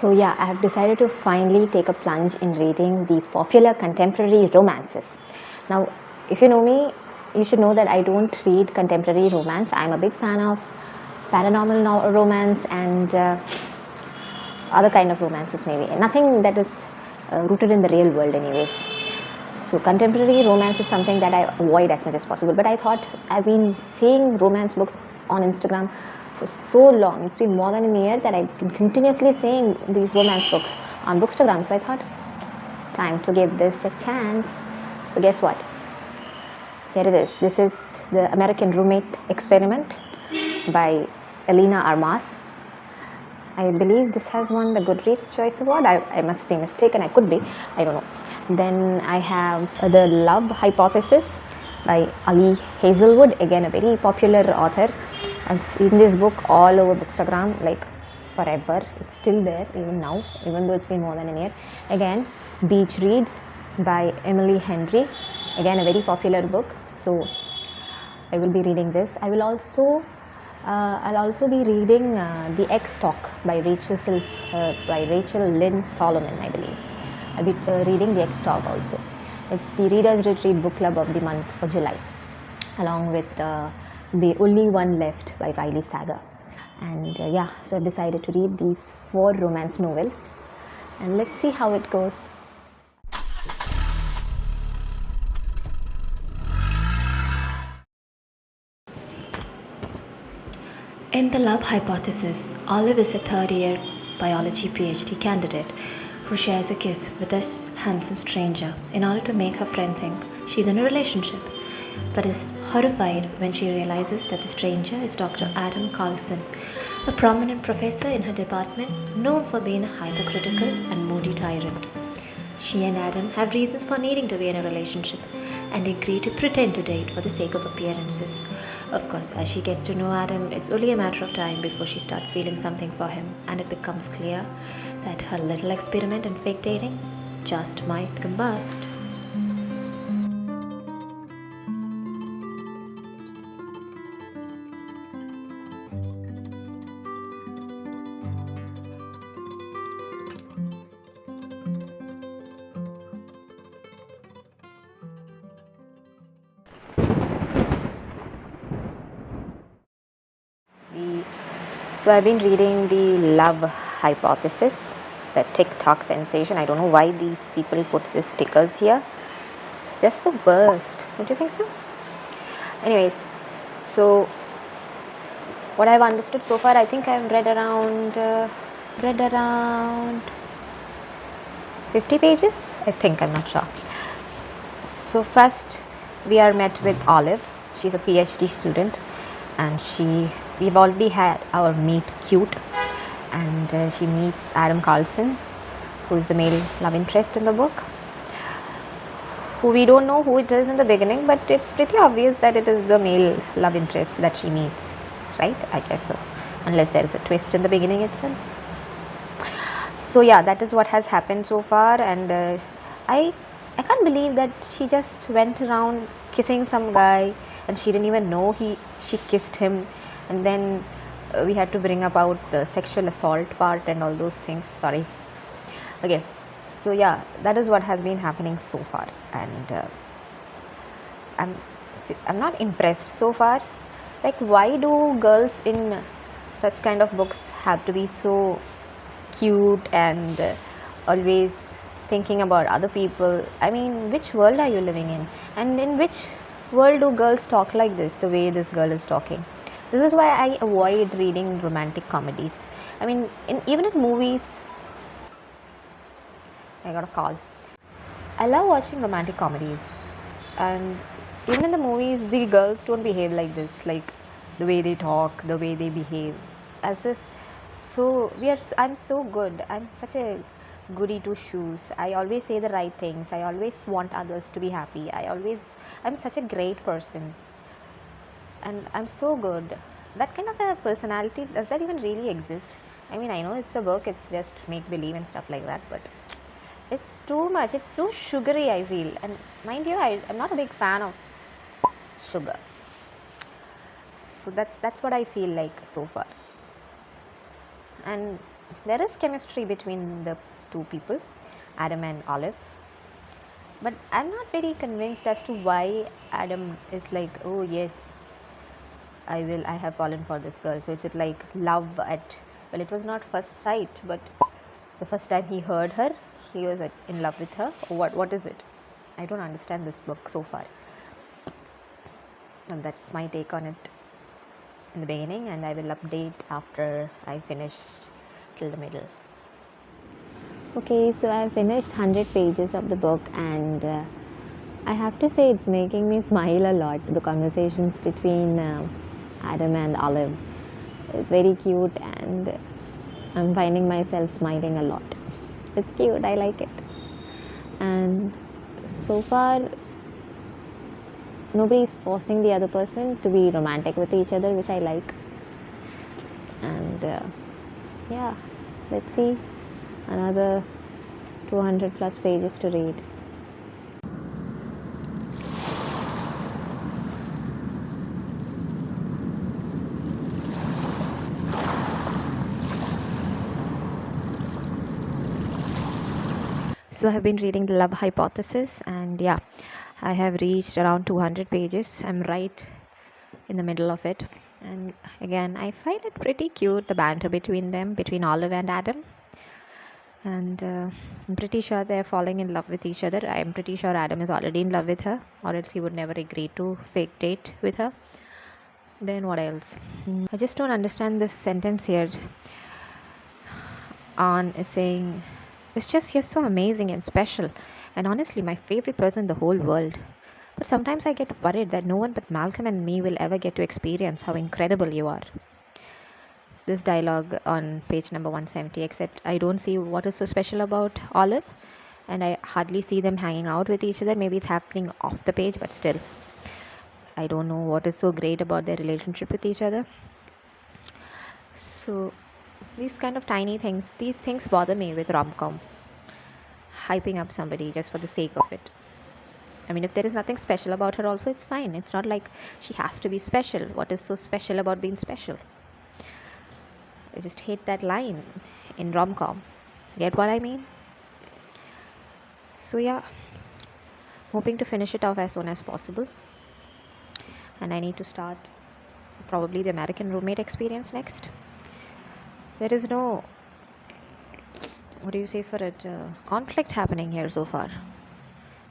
So yeah, I have decided to finally take a plunge in reading these popular contemporary romances. Now, if you know me, you should know that I don't read contemporary romance. I'm a big fan of paranormal romance and other kind of romances, maybe nothing that is rooted in the real world, anyways. So contemporary romance is something that I avoid as much as possible. But I thought, I've been seeing romance books on Instagram for so long. It's been more than a year that I've been continuously seeing these romance books on Bookstagram. So I thought, time to give this a chance. So guess what? Here it is. This is The American Roommate Experiment by Elena Armas. I believe this has won the Goodreads Choice Award. I must be mistaken. I could be. I don't know. Then I have The Love Hypothesis by Ali Hazelwood. Again, a very popular author. I've seen this book all over Bookstagram like forever. It's still there even now, even though it's been more than a year. Again, Beach Reads by Emily Henry. Again, a very popular book. So I will be reading this. I'll also be reading The X Talk by Rachel Lynn Solomon, I believe. I'll be reading The X Talk also. It's the Reader's Retreat book club of the month for July, along with The Only One Left by Riley Saga. And yeah, so I've decided to read these 4 romance novels, and let's see how it goes. In The Love Hypothesis, Olive is a third-year biology PhD candidate who shares a kiss with a handsome stranger in order to make her friend think she's in a relationship, but is horrified when she realizes that the stranger is Dr. Adam Carlson, a prominent professor in her department known for being a hypercritical and moody tyrant. She and Adam have reasons for needing to be in a relationship and agree to pretend to date for the sake of appearances. Of course, as she gets to know Adam, it's only a matter of time before she starts feeling something for him, and it becomes clear that her little experiment in fake dating just might combust. So I've been reading The Love Hypothesis, the TikTok sensation. I don't know why these people put these stickers here. It's just the worst. Don't you think so? Anyways, so what I've understood so far, I think I've read around 50 pages. I think, I'm not sure. So first we are met with Olive. She's a PhD student, and we've already had our meet cute, and she meets Adam Carlson, who is the male love interest in the book, who we don't know who it is in the beginning, but it's pretty obvious that it is the male love interest that she meets, right? I guess so, unless there is a twist in the beginning itself. So yeah, that is what has happened so far, and I can't believe that she just went around kissing some guy and she didn't even know she kissed him, and then we had to bring about the sexual assault part and all those things. Sorry. Okay, so yeah, that is what has been happening so far, and I'm not impressed so far. Like, why do girls in such kind of books have to be so cute and always thinking about other people? I mean, which world are you living in, and in which world do girls talk like this, the way this girl is talking? This is why I avoid reading romantic comedies. I mean, even in movies. I got a call. I love watching romantic comedies, and even in the movies the girls don't behave like this, like the way they talk, the way they behave, as if I'm so good, I'm such a goody two shoes, I always say the right things, I always want others to be happy, I'm such a great person, and I'm so good. That kind of a personality, does that even really exist? I mean, I know it's a book, it's just make believe and stuff like that, but it's too much, it's too sugary, I feel. And mind you, I'm not a big fan of sugar, so that's what I feel like so far. And there is chemistry between the two people, Adam and Olive, but I'm not very convinced as to why Adam is like, oh yes, I have fallen for this girl. So is it like love at, well, it was not first sight, but the first time he heard her, he was in love with her. What is it? I don't understand this book so far. And that's my take on it in the beginning, and I will update after I finish till the middle. Okay, so I finished 100 pages of the book, and I have to say it's making me smile a lot. The conversations between Adam and Olive, it's very cute, and I'm finding myself smiling a lot. It's cute, I like it. And so far, nobody is forcing the other person to be romantic with each other, which I like. And yeah, let's see, another 200 plus pages to read. So I have been reading The Love Hypothesis, and yeah, I have reached around 200 pages. I'm right in the middle of it, and again, I find it pretty cute, the banter between them, between Olive and Adam. And I'm pretty sure they're falling in love with each other. I'm pretty sure Adam is already in love with her, or else he would never agree to fake date with her. Then what else? I just don't understand this sentence here. On is saying, it's just you're so amazing and special, and honestly my favorite person in the whole world. But sometimes I get worried that no one but Malcolm and me will ever get to experience how incredible you are. It's this dialogue on page number 170, except I don't see what is so special about Olive, and I hardly see them hanging out with each other. Maybe it's happening off the page, but still, I don't know what is so great about their relationship with each other. So these kind of tiny things, these things bother me with rom-com. Hyping up somebody just for the sake of it. I mean, if there is nothing special about her also, it's fine. It's not like she has to be special. What is so special about being special? I just hate that line in rom-com. Get what I mean? So yeah, hoping to finish it off as soon as possible. And I need to start probably the American Roommate experience next. There is no, what do you say for it, conflict happening here so far.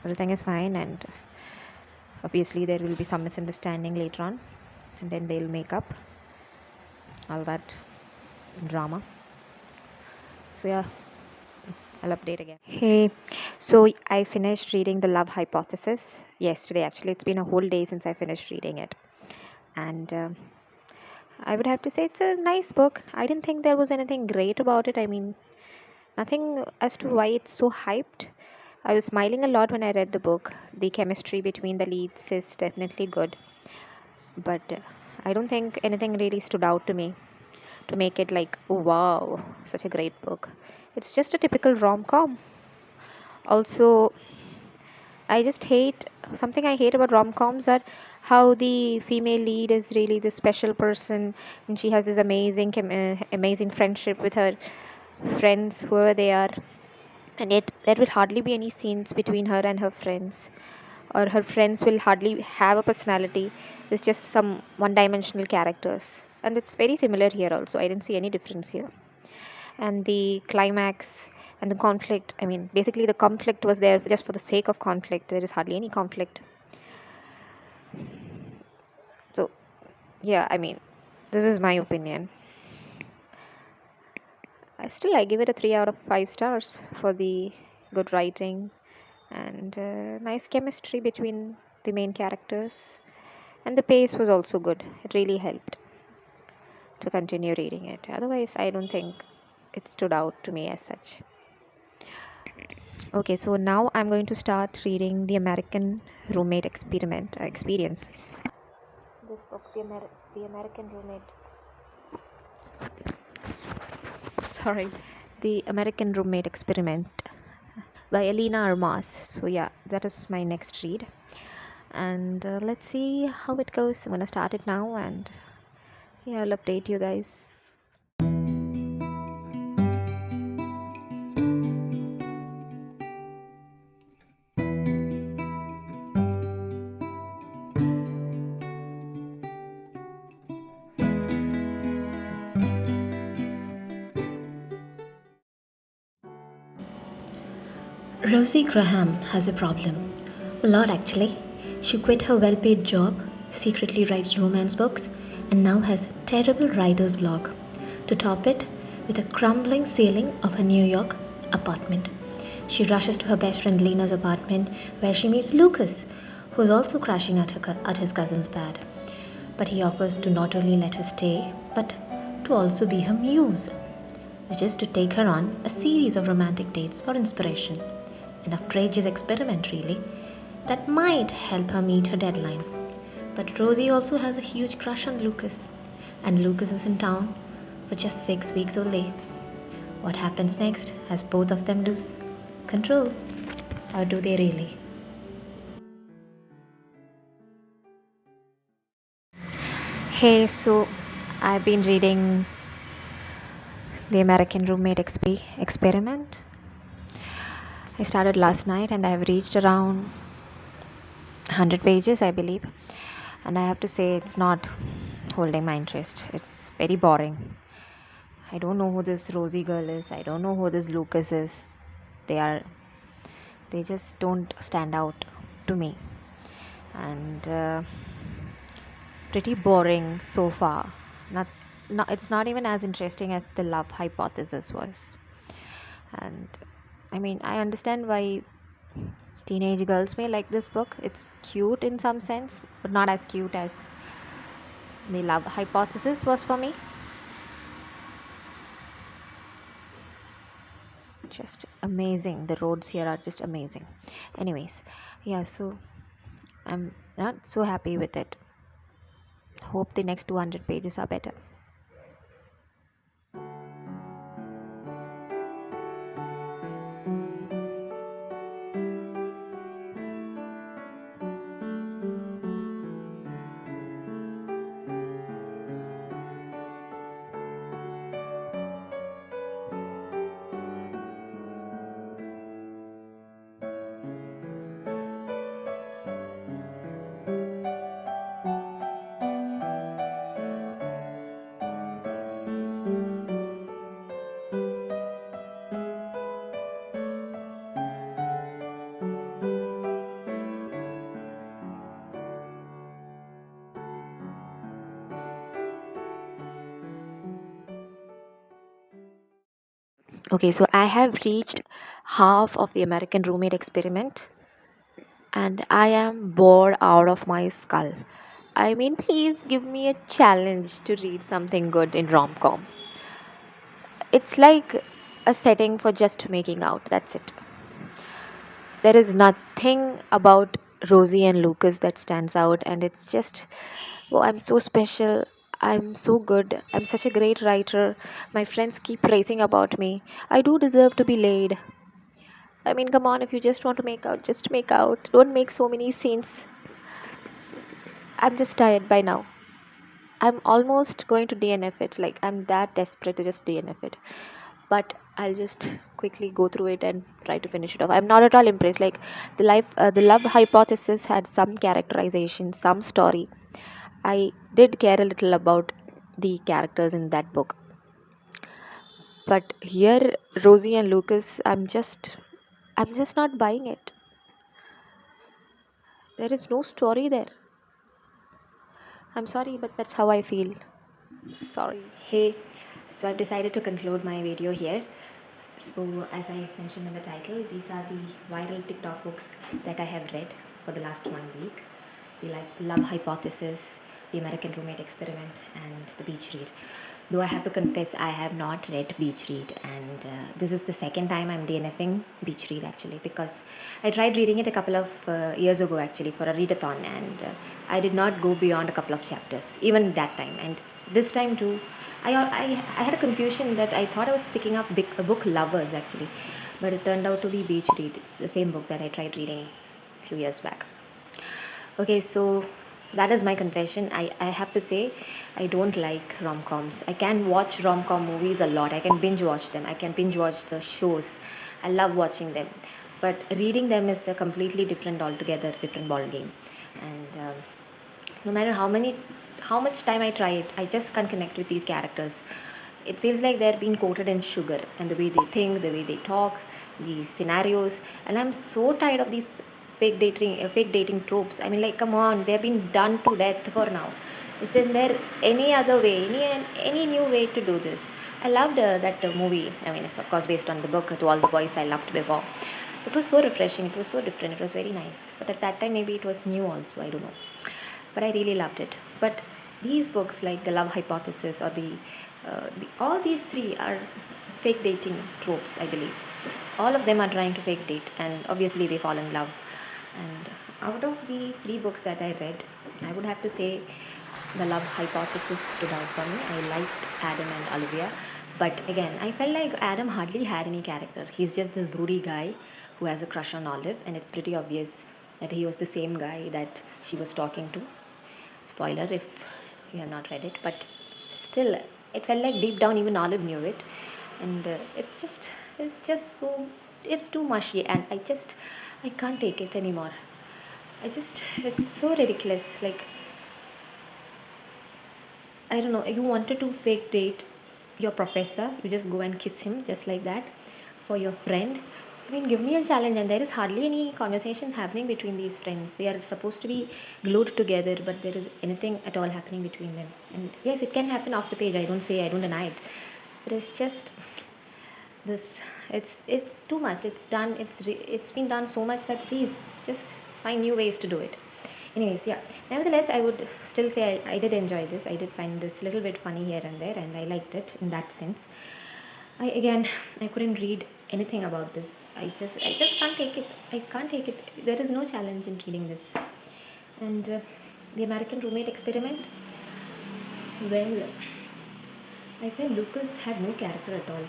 Everything is fine, and obviously there will be some misunderstanding later on, and then they'll make up all that drama. So yeah, I'll update again. Hey, so I finished reading The Love Hypothesis yesterday. Actually, it's been a whole day since I finished reading it, and I would have to say it's a nice book. I didn't think there was anything great about it. I mean, nothing as to why it's so hyped. I was smiling a lot when I read the book. The chemistry between the leads is definitely good, but I don't think anything really stood out to me to make it like, oh wow, such a great book. It's just a typical rom-com. Also, I just hate, something I hate about rom-coms are how the female lead is really the special person, and she has this amazing friendship with her friends, whoever they are, and yet there will hardly be any scenes between her and her friends, or her friends will hardly have a personality. It's just some one-dimensional characters, and it's very similar here also. I didn't see any difference here. And the climax and the conflict, I mean, basically the conflict was there just for the sake of conflict. There is hardly any conflict. So yeah, I mean, this is my opinion. I give it a 3 out of 5 stars for the good writing and nice chemistry between the main characters, and the pace was also good. It really helped to continue reading it. Otherwise, I don't think it stood out to me as such. Okay, so now I'm going to start reading The American Roommate Experience. This book, The American Roommate. Sorry, The American Roommate Experiment by Elena Armas. So yeah, that is my next read, and let's see how it goes. I'm gonna start it now, and yeah, I'll update you guys. Rosie Graham has a problem. A lot, actually. She quit her well paid job, secretly writes romance books, and now has a terrible writer's block. To top it, with a crumbling ceiling of her New York apartment. She rushes to her best friend Lena's apartment, where she meets Lucas, who is also crashing at his cousin's pad. But he offers to not only let her stay, but to also be her muse, which is to take her on a series of romantic dates for inspiration. An outrageous experiment, really, that might help her meet her deadline. But Rosie also has a huge crush on Lucas, and Lucas is in town for just 6 weeks only. What happens next as both of them lose control? Or do they really? Hey, so I've been reading The American Roommate Experiment. I started last night and I have reached around 100 pages, I believe. And I have to say, it's not holding my interest. It's very boring. I don't know who this Rosie girl is. I don't know who this Lucas is. They are, they just don't stand out to me. And pretty boring so far. Not, it's not even as interesting as the love hypothesis was. And I mean, I understand why teenage girls may like this book. It's cute in some sense, but not as cute as the love hypothesis was for me. Just amazing. The roads here are just amazing. Anyways, yeah, so I'm not so happy with it. Hope the next 200 pages are better. Okay, so I have reached half of the American Roommate Experiment and I am bored out of my skull. I mean, please give me a challenge to read something good in rom com. It's like a setting for just making out, that's it. There is nothing about Rosie and Lucas that stands out, and it's just, oh, I'm so special. I'm so good. I'm such a great writer. My friends keep praising about me. I do deserve to be laid. I mean, come on, if you just want to make out, just make out. Don't make so many scenes. I'm just tired by now. I'm almost going to DNF it. Like, I'm that desperate to just DNF it. But I'll just quickly go through it and try to finish it off. I'm not at all impressed. Like, the love hypothesis had some characterization, some story. I did care a little about the characters in that book. But here, Rosie and Lucas, I'm just not buying it. There is no story there. I'm sorry, but that's how I feel. Sorry. Hey, so I've decided to conclude my video here. So, as I mentioned in the title, these are the viral TikTok books that I have read for the last 1 week. The Love Hypothesis, The American Roommate Experiment, and The Beach Read. Though I have to confess, I have not read Beach Read, and this is the second time I'm DNFing Beach Read actually, because I tried reading it a couple of years ago actually for a readathon, and I did not go beyond a couple of chapters, even that time. And this time too, I had a confusion that I thought I was picking up a book Lovers actually, but it turned out to be Beach Read. It's the same book that I tried reading a few years back. Okay, so that is my confession. I have to say, I don't like rom coms. I can watch rom com movies a lot. I can binge watch them. I can binge watch the shows. I love watching them. But reading them is a completely different, altogether different ball game. And no matter how much time I try it, I just can't connect with these characters. it feels like they're being coated in sugar, and the way they think, the way they talk, the scenarios. And I'm so tired of these fake dating tropes. I mean, like, come on, they've been done to death for now. Is there any other way, any new way to do this? I loved that movie. I mean, it's of course based on the book To All the Boys I Loved Before. It was so refreshing. It was so different. It was very nice. But at that time, maybe it was new also. I don't know. But I really loved it. But these books, like The Love Hypothesis or all these three are fake dating tropes, I believe. All of them are trying to fake date, and obviously they fall in love. And out of the three books that I read, I would have to say The Love Hypothesis stood out for me. I liked Adam and Olivia, but again, I felt like Adam hardly had any character. He's just this broody guy who has a crush on Olive, and it's pretty obvious that he was the same guy that she was talking to. Spoiler if you have not read it, but still, it felt like deep down even Olive knew it, and it's just so, it's too mushy, and I can't take it anymore. It's so ridiculous. Like, I don't know, you wanted to fake date your professor, you just go and kiss him just like that for your friend. I mean, give me a challenge, and there is hardly any conversations happening between these friends. They are supposed to be glued together, but there is anything at all happening between them. And yes, it can happen off the page. I don't deny it. But it's just this. It's too much. It's done. It's been done so much that please just find new ways to do it. Anyways, yeah. Nevertheless, I would still say I did enjoy this. I did find this little bit funny here and there, and I liked it in that sense. I couldn't read anything about this. I just can't take it. I can't take it. There is no challenge in reading this. And the American Roommate Experiment. Well, I felt Lucas had no character at all,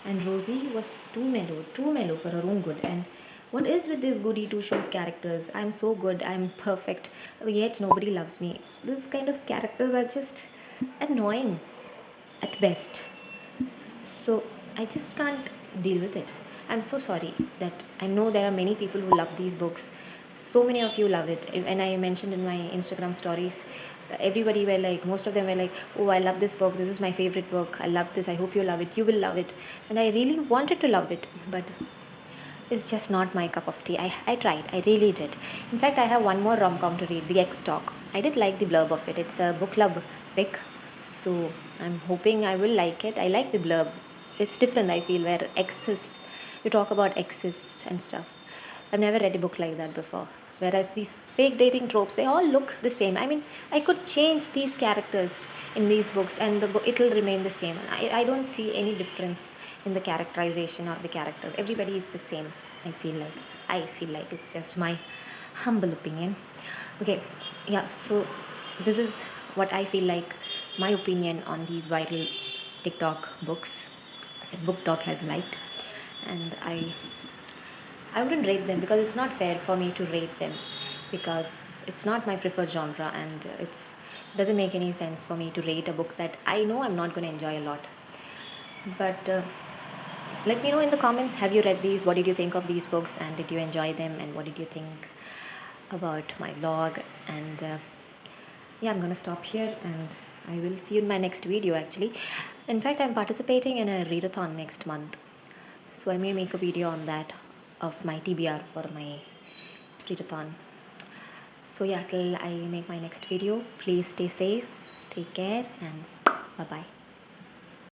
and Rosie was too mellow for her own good. And what is with these goody two shoes characters? I'm so good, I'm perfect, yet nobody loves me. These kind of characters are just annoying at best. So I just can't deal with it. I'm so sorry that I know there are many people who love these books. So many of you love it. And I mentioned in my Instagram stories, everybody were like, most of them were like, oh, I love this book. This is my favorite book. I love this. I hope you love it. You will love it. And I really wanted to love it, but it's just not my cup of tea. I tried. I really did. In fact, I have one more rom com to read, The X Talk. I did like the blurb of it. It's a book club pick. So I'm hoping I will like it. I like the blurb. It's different, I feel, where exes, you talk about exes and stuff. I've never read a book like that before. Whereas these fake dating tropes, they all look the same. I mean, I could change these characters in these books and the book, it'll remain the same. I don't see any difference in the characterization or the characters. Everybody is the same, I feel like. I feel like it's just my humble opinion. Okay, yeah, so this is what I feel like my opinion on these viral TikTok books that BookTok has liked. And I wouldn't rate them because it's not fair for me to rate them because it's not my preferred genre, and it's doesn't make any sense for me to rate a book that I know I'm not going to enjoy a lot. But let me know in the comments, have you read these? What did you think of these books, and did you enjoy them, and what did you think about my vlog? And yeah, I'm gonna stop here, and I will see you in my next video actually. In fact, I'm participating in a readathon next month, so I may make a video on that of my TBR for my readathon. So yeah, till I make my next video, please stay safe, take care, and bye bye.